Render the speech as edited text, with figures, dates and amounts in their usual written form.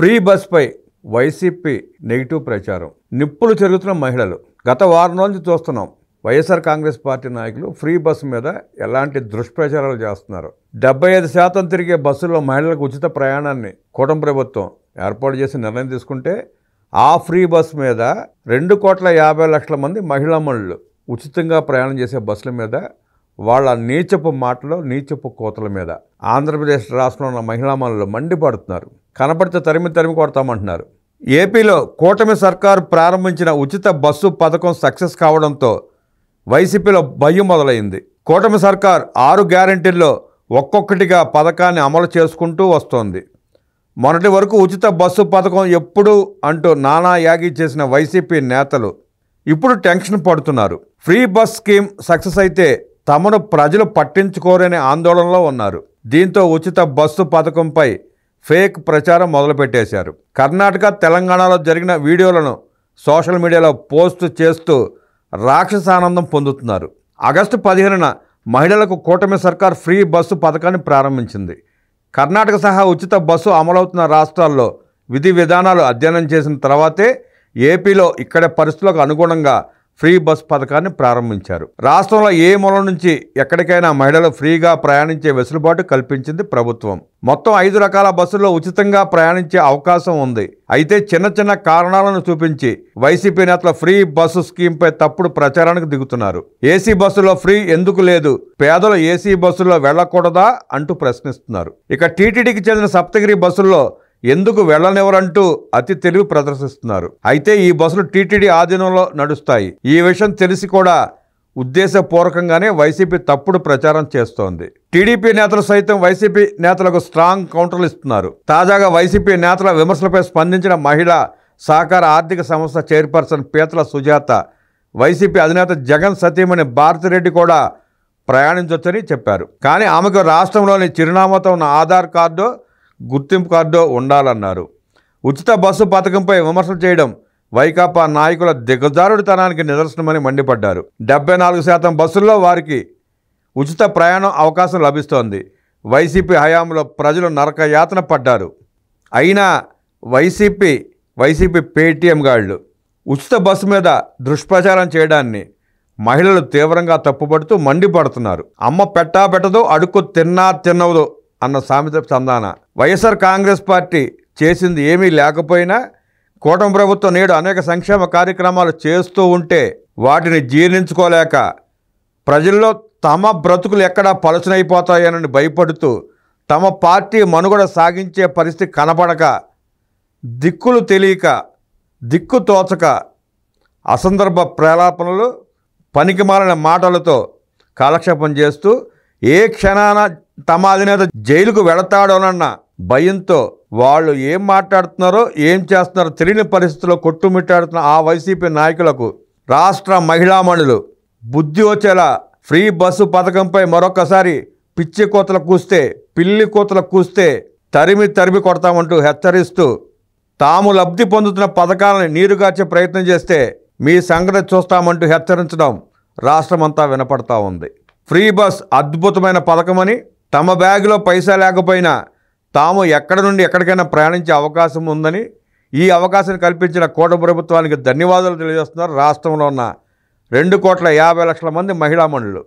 Free బస్పై YCP negative ప్రచారం. నిప్పులు చెరుగుతున్న మహిళలు. గత వారం నుంచి చూస్తున్నాం. వైఎస్ఆర్ కాంగ్రెస్ పార్టీ నాయకులు ఫ్రీ బస్సు మీద ఎలాంటి దుష్ప్రచారాలు చేస్తున్నారు. 75% తిరిగే బస్సుల్లో మహిళలకు ఉచిత ప్రయాణాన్ని కూటమి ప్రభుత్వం ఏర్పాటు చేసి నిర్ణయం తీసుకుంటే ఆ ఫ్రీ బస్సు మీద 2,50,00,000 మంది మహిళామణులు ఉచితంగా ప్రయాణం చేసే బస్సుల మీద వాళ్ళ నీచపు మాటలు, నీచపు కోతల మీద ఆంధ్రప్రదేశ్ రాష్ట్రంలో ఉన్న మహిళామణులు మండిపడుతున్నారు. కనపడితే తరిమి కొడతామంటున్నారు. ఏపీలో కూటమి సర్కారు ప్రారంభించిన ఉచిత బస్సు పథకం సక్సెస్ కావడంతో వైసీపీలో భయం మొదలైంది. కూటమి సర్కార్ 6 గ్యారెంటీల్లో ఒక్కొక్కటిగా పథకాన్ని అమలు చేసుకుంటూ వస్తోంది. మొన్నటి వరకు ఉచిత బస్సు పథకం ఎప్పుడు అంటూ నానా యాగి చేసిన వైసీపీ నేతలు ఇప్పుడు టెన్షన్ పడుతున్నారు. ఫ్రీ బస్ స్కీమ్ సక్సెస్ అయితే తమను ప్రజలు పట్టించుకోరనే ఆందోళనలో ఉన్నారు. దీంతో ఉచిత బస్సు పథకంపై ఫేక్ ప్రచారం మొదలుపెట్టేశారు. కర్ణాటక, తెలంగాణలో జరిగిన వీడియోలను సోషల్ మీడియాలో పోస్ట్ చేస్తూ రాక్షసానందం పొందుతున్నారు. ఆగస్టు 15న మహిళలకు కూటమి సర్కార్ ఫ్రీ బస్సు పథకాన్ని ప్రారంభించింది. కర్ణాటక సహా ఉచిత బస్సు అమలవుతున్న రాష్ట్రాల్లో విధి విధానాలు అధ్యయనం చేసిన తర్వాతే ఏపీలో ఇక్కడ పరిస్థితులకు అనుగుణంగా ఫ్రీ బస్ పథకాన్ని ప్రారంభించారు. రాష్ట్రంలో ఏ మూల నుంచి ఎక్కడికైనా మహిళలు ఫ్రీగా ప్రయాణించే వెసులుబాటు కల్పించింది ప్రభుత్వం. మొత్తం 5 రకాల బస్సుల్లో ఉచితంగా ప్రయాణించే అవకాశం ఉంది. అయితే చిన్న కారణాలను చూపించి వైసీపీ నేతలు ఫ్రీ బస్సు స్కీమ్పై తప్పుడు ప్రచారానికి దిగుతున్నారు. ఏసీ బస్సులో ఫ్రీ ఎందుకు లేదు, పేదలు ఏసీ బస్సుల్లో వెళ్లకూడదా అంటూ ప్రశ్నిస్తున్నారు. ఇక టీటీడీకి చెందిన సప్తగిరి బస్సుల్లో ఎందుకు వెళ్లనివ్వరంటూ అతి తెలివి ప్రదర్శిస్తున్నారు. అయితే ఈ బస్సులు టీటీడీ ఆధీనంలో నడుస్తాయి. ఈ విషయం తెలిసి కూడా ఉద్దేశపూర్వకంగానే వైసీపీ తప్పుడు ప్రచారం చేస్తోంది. టీడీపీ నేతలు సైతం వైసీపీ నేతలకు స్ట్రాంగ్ కౌంటర్లు ఇస్తున్నారు. తాజాగా వైసీపీ నేతల విమర్శలపై స్పందించిన మహిళా సహకార ఆర్థిక సంస్థ చైర్పర్సన్ పీతల సుజాత వైసీపీ అధినేత జగన్ సతీమణి భారతిరెడ్డి కూడా ప్రయాణించవచ్చని చెప్పారు. కానీ ఆమెకు రాష్ట్రంలోని చిరునామాతో ఉన్న ఆధార్ కార్డు, గుర్తింపు కార్డు ఉండాలన్నారు. ఉచిత బస్సు పథకంపై విమర్శలు చేయడం వైకాపా నాయకుల దిగజారుడితనానికి నిదర్శనమని మండిపడ్డారు. 74% బస్సుల్లో వారికి ఉచిత ప్రయాణం అవకాశం లభిస్తోంది. వైసీపీ హయాంలో ప్రజలు నరక యాతన పడ్డారు. అయినా వైసీపీ పేటీఎం గాళ్లు ఉచిత బస్సు మీద దుష్ప్రచారం చేయడాన్ని మహిళలు తీవ్రంగా తప్పుపడుతూ మండిపడుతున్నారు. అమ్మ పెట్టదో అడుక్కు తిన్నవదు అన్న సామెత చందాన వైఎస్ఆర్ కాంగ్రెస్ పార్టీ చేసింది ఏమీ లేకపోయినా కూటమి ప్రభుత్వం నేడు అనేక సంక్షేమ కార్యక్రమాలు చేస్తూ ఉంటే వాటిని జీర్ణించుకోలేక ప్రజల్లో తమ బ్రతుకులు ఎక్కడా పలుచనైపోతాయనని భయపడుతూ తమ పార్టీ మనుగడ సాగించే పరిస్థితి కనపడక దిక్కులు తెలియక దిక్కు తోచక అసందర్భ ప్రలాపనలు, పనికిమాలిన మాటలతో కాలక్షేపం చేస్తూ ఏ క్షణాన తమ అధినేత జైలుకు వెళతాడోనన్న భయంతో వాళ్ళు ఏం మాట్లాడుతున్నారో ఏం చేస్తున్నారో తెలియని పరిస్థితుల్లో కొట్టుమిట్టాడుతున్న ఆ వైసీపీ నాయకులకు రాష్ట్ర మహిళామణులు బుద్ధి వచ్చేలా ఫ్రీ బస్సు పథకంపై మరొకసారి పిచ్చి కోతలు కూస్తే, పిల్లి కోతలు కూస్తే తరిమి కొడతామంటూ హెచ్చరిస్తూ తాము లబ్ధి పొందుతున్న పథకాలను నీరుగార్చే ప్రయత్నం చేస్తే మీ సంగతి చూస్తామంటూ హెచ్చరించడం రాష్ట్రమంతా వినపడతా ఉంది. ఫ్రీ బస్ అద్భుతమైన పథకమని, తమ బ్యాగులో పైసా లేకపోయినా తాము ఎక్కడి నుండి ఎక్కడికైనా ప్రయాణించే అవకాశం ఉందని, ఈ అవకాశాన్ని కల్పించిన కూటమి ప్రభుత్వానికి ధన్యవాదాలు తెలియజేస్తున్నారు రాష్ట్రంలో ఉన్న 2,50,00,000 మంది మహిళామణులు.